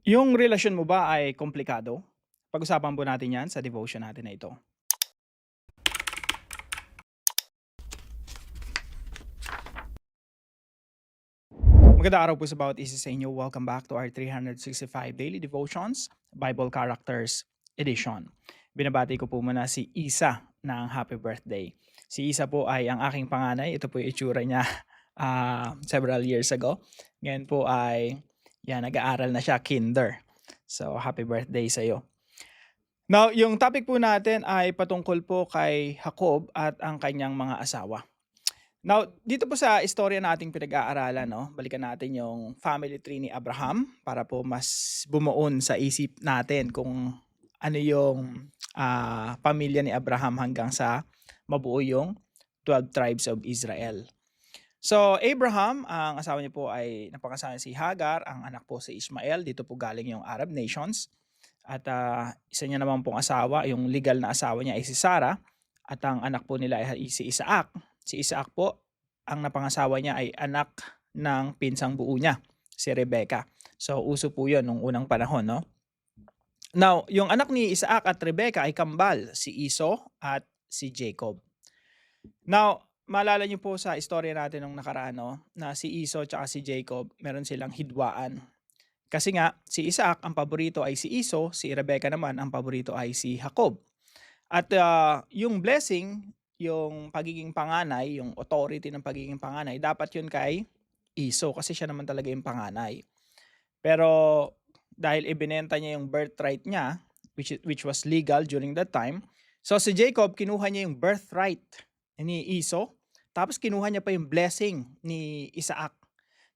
Yung relasyon mo ba ay komplikado? Pag-usapan po natin 'yan sa devotion natin na ito. Magandang araw po sa bawat isa sa inyo. Welcome back to our 365 Daily Devotions, Bible Characters Edition. Binabati ko po muna si Isa ng happy birthday. Si Isa po ay ang aking panganay. Ito po yung itsura niya several years ago. Ngayon po ay nag-aaral na siya, kinder. So, happy birthday sa'yo. Now, yung topic po natin ay patungkol po kay Jacob at ang kanyang mga asawa. Now, dito po sa istorya nating pinag-aaralan, no, balikan natin yung family tree ni Abraham para po mas bumuon sa isip natin kung ano yung pamilya ni Abraham hanggang sa mabuo yung 12 tribes of Israel. So, Abraham, ang asawa niya po ay napangasawa si Hagar, ang anak po si Ishmael, dito po galing yung Arab nations. At isa niya naman pong asawa, yung legal na asawa niya ay si Sarah at ang anak po nila ay si Isaac. Si Isaac po, ang napangasawa niya ay anak ng pinsang buo niya, si Rebecca. So uso po 'yon nung unang panahon, no? Now, yung anak ni Isaac at Rebecca ay kambal, si Esau at si Jacob. Now, maalala niyo po sa istorya natin nung nakaraan, no, na si Esau at si Jacob, meron silang hidwaan. Kasi nga, si Isaac ang paborito ay si Esau, si Rebecca naman ang paborito ay si Jacob. At yung blessing, yung pagiging panganay, yung authority ng pagiging panganay, dapat yun kay Esau kasi siya naman talaga yung panganay. Pero dahil ibinenta niya yung birthright niya, which was legal during that time, so si Jacob kinuha niya yung birthright ni Esau, tapos kinuha niya pa yung blessing ni Isaac.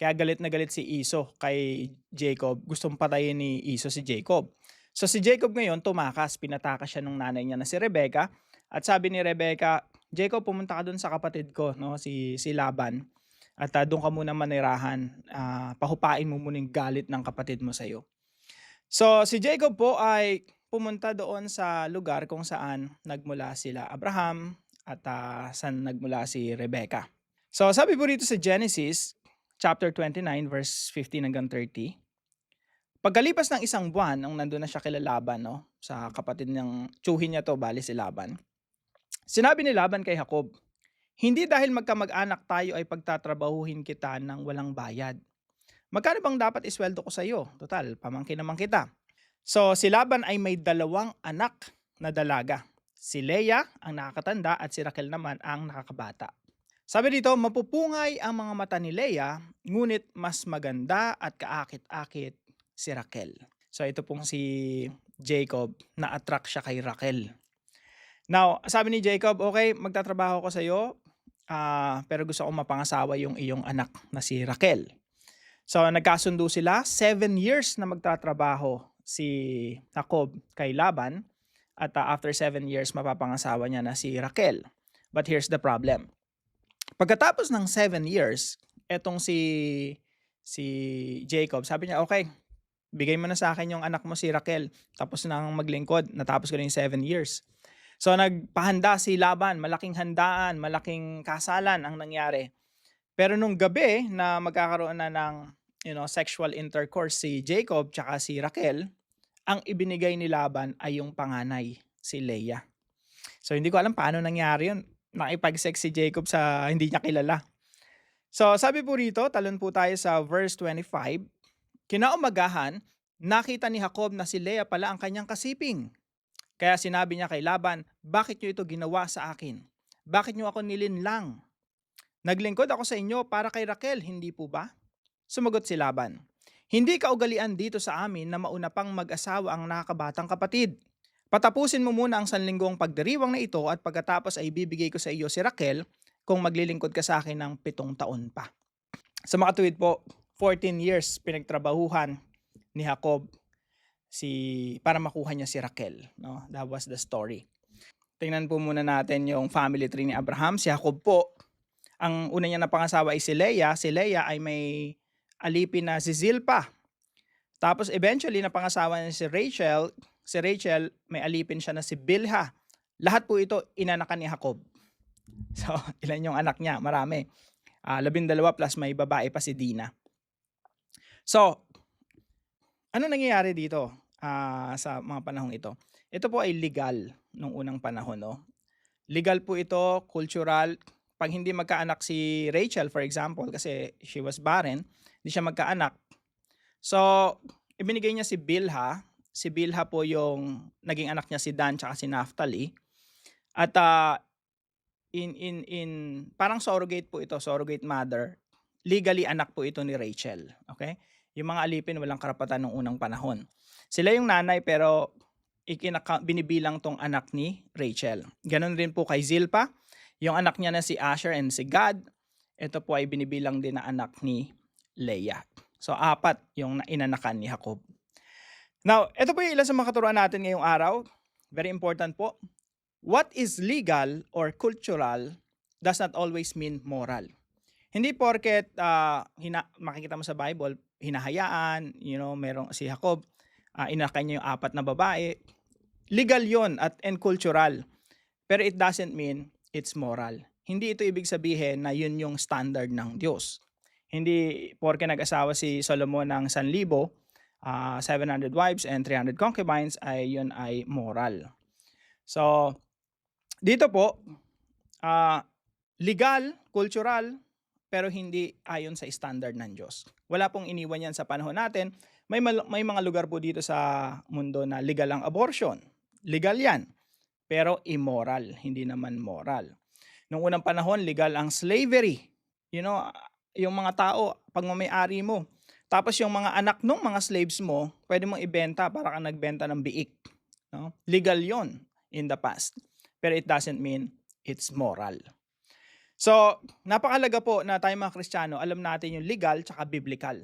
Kaya galit na galit si Esau kay Jacob, gustong patayin ni Esau si Jacob. So si Jacob ngayon tumakas, pinatakas siya nung nanay niya na si Rebecca at sabi ni Rebecca, Jacob pumunta ka doon sa kapatid ko, no, si Laban at doon ka muna manirahan, pahupain mo muna yung galit ng kapatid mo sa'yo. So si Jacob po ay pumunta doon sa lugar kung saan nagmula sila Abraham at saan nagmula si Rebecca. So sabi po rito sa Genesis chapter 29 verse 15 hanggang 30. Pagkalipas ng isang buwan nung nandun na siya kila Laban, no, sa kapatid ng tiyuhin niya 'to, bale si Laban. Sinabi ni Laban kay Jacob, "Hindi dahil magkamag-anak tayo ay pagtatrabahuhin kita ng walang bayad. Magkano bang dapat isweldo ko sa iyo? Total pamangkin naman kita." So si Laban ay may dalawang anak na dalaga. Si Leah ang nakakatanda at si Raquel naman ang nakakabata. Sabi dito, mapupungay ang mga mata ni Leah, ngunit mas maganda at kaakit-akit si Raquel. So ito pong si Jacob, na-attract siya kay Raquel. Now, sabi ni Jacob, okay, magtatrabaho ko sa iyo, pero gusto kong mapangasawa yung iyong anak na si Raquel. So nagkasundo sila, 7 years na magtatrabaho si Jacob kay Laban at after 7 years mapapangasawa niya na si Raquel. But here's the problem. Pagkatapos ng 7 years, etong si Jacob, sabi niya, "Okay, bigay mo na sa akin yung anak mo si Raquel, tapos na akong maglingkod, natapos ko na yung 7 years." So nagpahanda si Laban, malaking handaan, malaking kasalan ang nangyari. Pero nung gabi na magkakaroon na ng, sexual intercourse si Jacob tsaka si Raquel, ang ibinigay ni Laban ay yung panganay, si Leah. So hindi ko alam paano nangyari yun. Nakipag-sex si Jacob sa hindi niya kilala. So sabi po rito, talon po tayo sa verse 25. Kinaumagahan, nakita ni Jacob na si Leah pala ang kanyang kasiping. Kaya sinabi niya kay Laban, bakit niyo ito ginawa sa akin? Bakit niyo ako nilinlang? Naglingkod ako sa inyo para kay Raquel, hindi po ba? Sumagot si Laban, hindi kaugalian dito sa amin na mauna pang mag-asawa ang nakakabatang kapatid. Patapusin mo muna ang sanlinggong pagdiriwang na ito at pagkatapos ay bibigay ko sa iyo si Raquel kung maglilingkod ka sa akin ng 7 taon pa. Sa makatuwid po, 14 years pinagtrabahuhan ni Jacob para makuha niya si Raquel. No? That was the story. Tingnan po muna natin yung family tree ni Abraham. Si Jacob po, ang una niya na pangasawa ay si Leah. Si Leah ay may alipin na si Zilpa. Tapos eventually napangasawa niya si Rachel. Si Rachel may alipin siya na si Bilha. Lahat po ito inanakan ni Jacob. So ilan yung anak niya? Marami. 12 plus may babae pa si Dina. So Ano nangyayari dito, sa mga panahong ito? Ito po ay legal nung unang panahon 'no. Legal po ito, cultural. 'Pag hindi magkaanak si Rachel for example kasi she was barren, hindi siya magkaanak. So, ibinigay niya si Bilha. Si Bilha po yung naging anak niya si Dan tsaka si Naphtali at, in parang surrogate po ito, surrogate mother. Legally anak po ito ni Rachel, okay. Yung mga alipin walang karapatan nung unang panahon. Sila yung nanay pero binibilang 'tong anak ni Rachel. Gano'n rin po kay Zilpah, yung anak niya na si Asher and si Gad, ito po ay binibilang din na anak ni Leah. So, apat yung inanakan ni Jacob. Now, ito po yung ilan sa mga katuruan natin ngayong araw. Very important po. What is legal or cultural does not always mean moral. Hindi porket makikita mo sa Bible, hinahayaan, merong si Jacob, inakan niya yung apat na babae. Legal yon and cultural. Pero it doesn't mean it's moral. Hindi ito ibig sabihin na yun yung standard ng Diyos. Hindi porke nag-asawa si Solomon ng 1,000, 700 wives and 300 concubines ay yun ay moral. So, dito po, legal, cultural, pero hindi ayon sa standard ng Diyos. Wala pong iniwan yan sa panahon natin. May mga lugar po dito sa mundo na legal ang abortion. Legal yan, pero immoral, hindi naman moral. Noong unang panahon, legal ang slavery. Yung mga tao, pagmamay-ari mo. Tapos yung mga anak ng mga slaves mo, pwede mong ibenta para kang nagbenta ng biik. No? Legal yon in the past. Pero it doesn't mean it's moral. So, napakalaga po na tayo mga Kristiyano, alam natin yung legal tsaka biblical.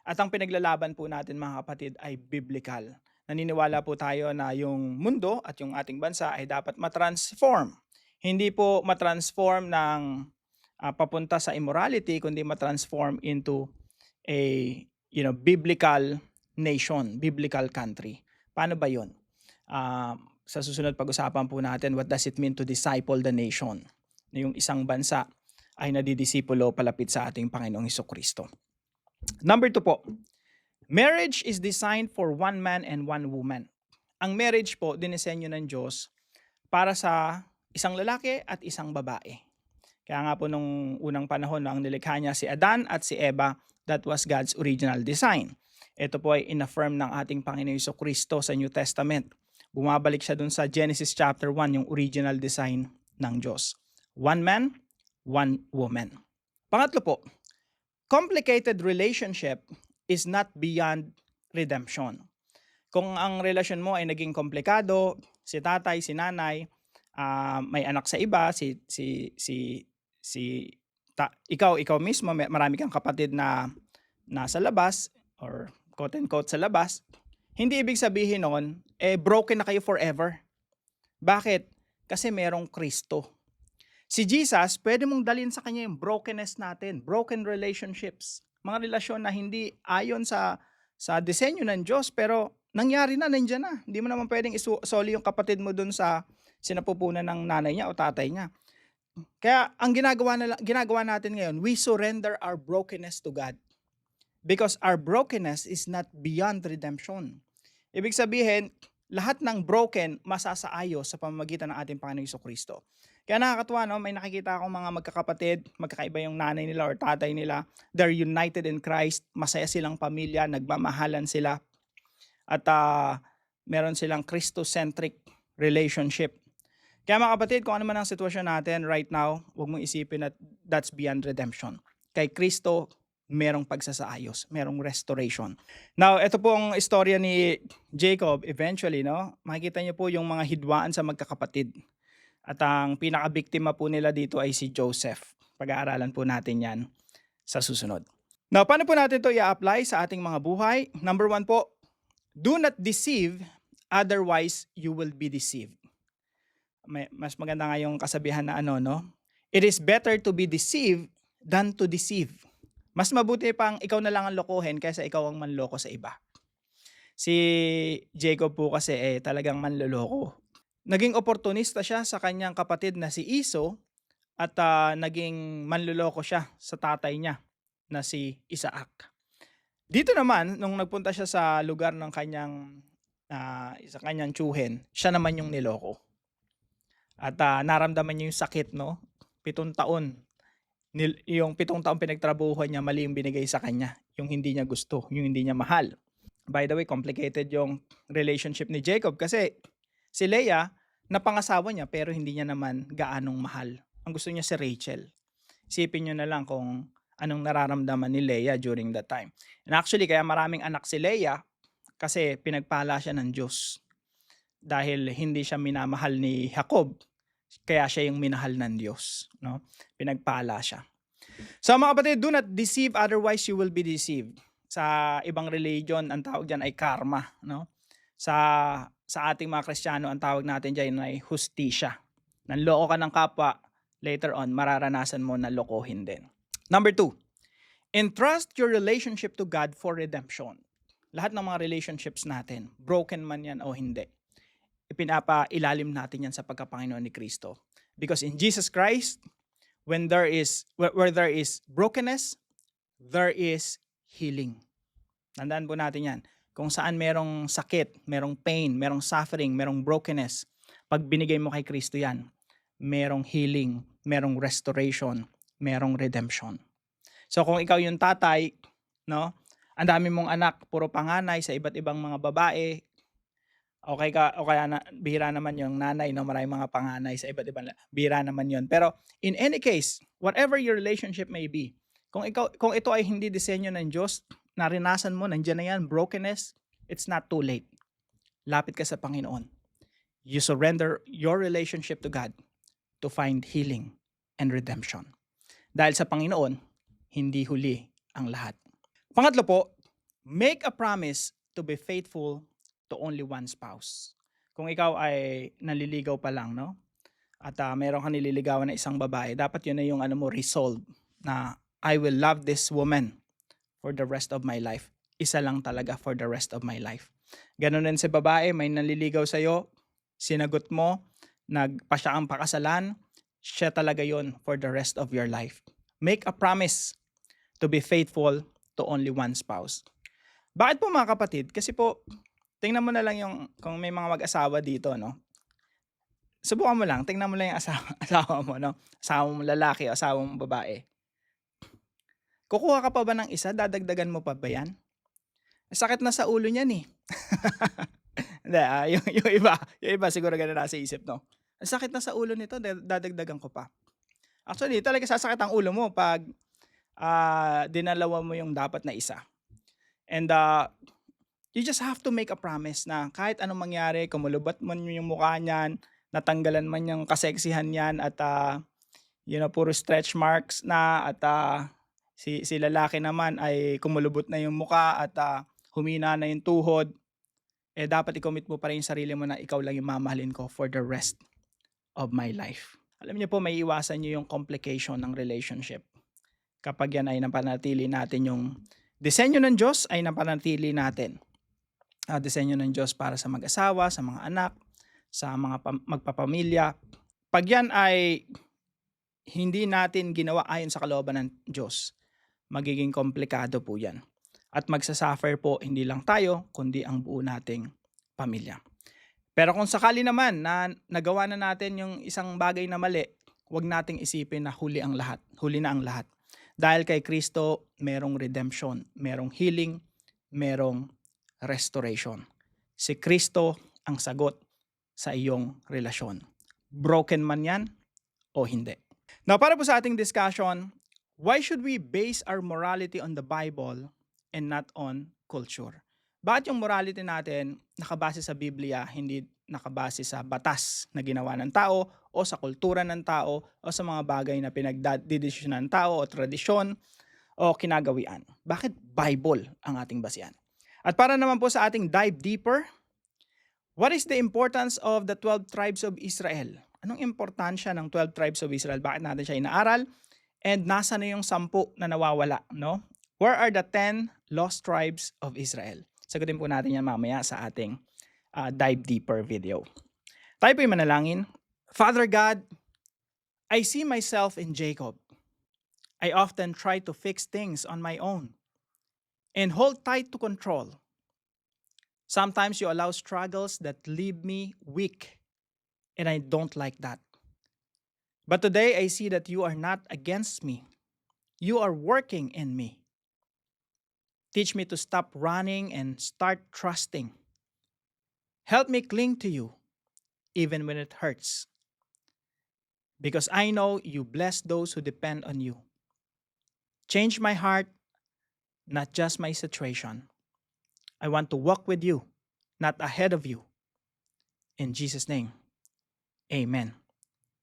At ang pinaglalaban po natin mga kapatid ay biblical. Naniniwala po tayo na yung mundo at yung ating bansa ay dapat matransform. Hindi po matransform ng papunta sa immorality, kundi matransform into a biblical nation, biblical country. Paano ba yun? Sa susunod pag-usapan po natin, what does it mean to disciple the nation? Na yung isang bansa ay nadidisipulo palapit sa ating Panginoong Hesukristo. Number 2 po, marriage is designed for one man and one woman. Ang marriage po, dinisenyo ng Diyos para sa isang lalaki at isang babae. Kaya nga po nung unang panahon na ang nilikha niya si Adan at si Eva, that was God's original design. Ito po ay inaffirm ng ating Panginoong Hesukristo sa New Testament. Bumabalik siya dun sa Genesis chapter 1, yung original design ng Diyos. One man, one woman. Pangatlo po, complicated relationship is not beyond redemption. Kung ang relasyon mo ay naging komplikado, si tatay, si nanay, may anak sa iba, ikaw mismo, marami kang kapatid na nasa labas or quote and quote sa labas, hindi ibig sabihin noon, broken na kayo forever. Bakit? Kasi merong Kristo. Si Jesus, pwede mong dalhin sa kanya yung brokenness natin, broken relationships, mga relasyon na hindi ayon sa disenyo ng Diyos, pero nangyari na, nandiyan na. Hindi mo naman pwedeng isoli yung kapatid mo dun sa sinapupunan ng nanay niya o tatay niya. Kaya ang ginagawa natin ngayon, we surrender our brokenness to God. Because our brokenness is not beyond redemption. Ibig sabihin, lahat ng broken masasaayos sa pamamagitan ng ating Panginoong Hesukristo. Kaya nakakatuwa, no? May nakikita akong mga magkakapatid, magkakaiba yung nanay nila or tatay nila. They're united in Christ, masaya silang pamilya, nagmamahalan sila. At meron silang Christocentric relationship. Kaya mga kapatid, kung ano man ang sitwasyon natin right now, huwag mong isipin that that's beyond redemption. Kay Kristo, merong pagsasaayos, merong restoration. Now, ito pong istorya ni Jacob eventually, no? Makikita niyo po yung mga hidwaan sa magkakapatid. At ang pinakabiktima po nila dito ay si Joseph. Pag-aaralan po natin yan sa susunod. Now, paano po natin ito i-apply sa ating mga buhay? Number 1 po, do not deceive, otherwise you will be deceived. Mas maganda nga yung kasabihan na no? It is better to be deceived than to deceive. Mas mabuti pang ikaw na lang ang lokohin kaysa ikaw ang manloko sa iba. Si Jacob po kasi talagang manloloko. Naging oportunista siya sa kanyang kapatid na si Esau at naging manloloko siya sa tatay niya na si Isaac. Dito naman, nung nagpunta siya sa lugar ng sa kanyang tiyuhin, siya naman yung niloko. At naramdaman niya yung sakit, no? 7 taon. Yung 7 taon pinagtrabahuhan niya, mali yung binigay sa kanya. Yung hindi niya gusto, yung hindi niya mahal. By the way, complicated yung relationship ni Jacob kasi si Leah, napangasawa niya pero hindi niya naman gaanong mahal. Ang gusto niya si Rachel. Isipin niyo na lang kung anong nararamdaman ni Leah during that time. And actually, kaya maraming anak si Leah kasi pinagpala siya ng Diyos. Dahil hindi siya minamahal ni Jacob, kaya siya yung minahal ng Diyos. No? Pinagpala siya. So mga kapatid, do not deceive, otherwise you will be deceived. Sa ibang religion, ang tawag dyan ay karma. No? Sa ating mga Kristiyano, ang tawag natin dyan ay hustisya. Nanloko ka ng kapwa, later on, mararanasan mo na lokohin din. Number 2, entrust your relationship to God for redemption. Lahat ng mga relationships natin, broken man yan o hindi, ipinapailalim natin yan sa pagkapanginoon ni Kristo. Because in Jesus Christ, where there is brokenness, there is healing. Tandaan po natin yan. Kung saan merong sakit, merong pain, merong suffering, merong brokenness, pag binigay mo kay Kristo yan, merong healing, merong restoration, merong redemption. So kung ikaw yung tatay, no, ang dami mong anak, puro panganay sa iba't ibang mga babae, o kaya bihira naman yung nanay, no, maraming mga panganay sa iba't ibang, bihira naman yun. Pero in any case, whatever your relationship may be, kung ito ay hindi disenyo ng Diyos, narinasan mo, nandiyan na yan, brokenness, it's not too late. Lapit ka sa Panginoon. You surrender your relationship to God to find healing and redemption. Dahil sa Panginoon, hindi huli ang lahat. Pangatlo po, make a promise to be faithful to only one spouse. Kung ikaw ay naliligaw pa lang, no? At meron kang nililigawan na isang babae, dapat yun na yung resolve na I will love this woman for the rest of my life. Isa lang talaga for the rest of my life. Ganun din sa babae, may naliligaw sa'yo, sinagot mo, nagpa siya ang pakasalan, siya talaga yon for the rest of your life. Make a promise to be faithful to only one spouse. Bakit po mga kapatid? Kasi po, tingnan mo na lang yung, kung may mga mag-asawa dito, no? Subukan mo lang, tingnan mo lang yung asawa mo, no? Asawa mo lalaki o asawa mo babae. Kukuha ka pa ba ng isa? Dadagdagan mo pa ba yan? Sakit na sa ulo niyan eh. Hindi, yung iba siguro ganun nasa isip, no? Sakit na sa ulo nito, dadagdagan ko pa. Actually, talaga sasakit ang ulo mo pag dinalawa mo yung dapat na isa. And you just have to make a promise na kahit anong mangyari, kumulubat man yung mukha niyan, natanggalan man yung kaseksihan niyan at puro stretch marks na at si lalaki naman ay kumulubot na yung mukha at humina na yung tuhod, dapat i-commit mo pa rin yung sarili mo na ikaw lang yung mamahalin ko for the rest of my life. Alam niyo po, may iwasan niyo yung complication ng relationship. Kapag yan ay napanatili natin yung disenyo ng Diyos ay napanatili natin. Disenyo ng Diyos para sa mag-asawa, sa mga anak, sa mga magpapamilya. Pag yan ay hindi natin ginawa ayon sa kalooban ng Diyos, magiging komplikado po yan. At magsasuffer po hindi lang tayo, kundi ang buo nating pamilya. Pero kung sakali naman na nagawa na natin yung isang bagay na mali, huwag nating isipin na huli na ang lahat. Dahil kay Kristo, merong redemption, merong healing, merong restoration. Si Kristo ang sagot sa iyong relasyon. Broken man yan o hindi. Now, para po sa ating discussion, why should we base our morality on the Bible and not on culture? Bakit yung morality natin nakabase sa Biblia, hindi nakabase sa batas na ginawa ng tao o sa kultura ng tao o sa mga bagay na pinagdidesisyon ng tao o tradisyon o kinagawian? Bakit Bible ang ating basihan? At para naman po sa ating dive deeper, what is the importance of the 12 tribes of Israel? Anong importansya ng 12 tribes of Israel? Bakit natin siya inaaral? And nasa na yung 10 na nawawala, no? Where are the 10 lost tribes of Israel? Sagutin po natin yan mamaya sa ating dive deeper video. Tayo po yung manalangin. Father God, I see myself in Jacob. I often try to fix things on my own. and hold tight to control. Sometimes you allow struggles that leave me weak, and I don't like that. But today I see that you are not against me. You are working in me. Teach me to stop running and start trusting. Help me cling to you, even when it hurts, because I know you bless those who depend on you. Change my heart, not just my situation. I want to walk with you, not ahead of you. In Jesus' name, amen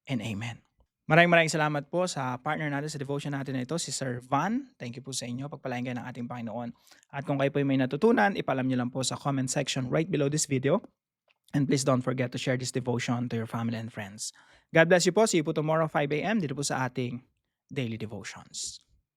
and amen. Maraming salamat po sa partner natin sa devotion natin na ito, si Sir Van. Thank you po sa inyo. Pagpalain kayo ng ating Panginoon. At kung kayo po may natutunan, ipalam nyo lang po sa comment section right below this video. And please don't forget to share this devotion to your family and friends. God bless you po. See you po tomorrow 5 a.m. dito po sa ating Daily Devotions.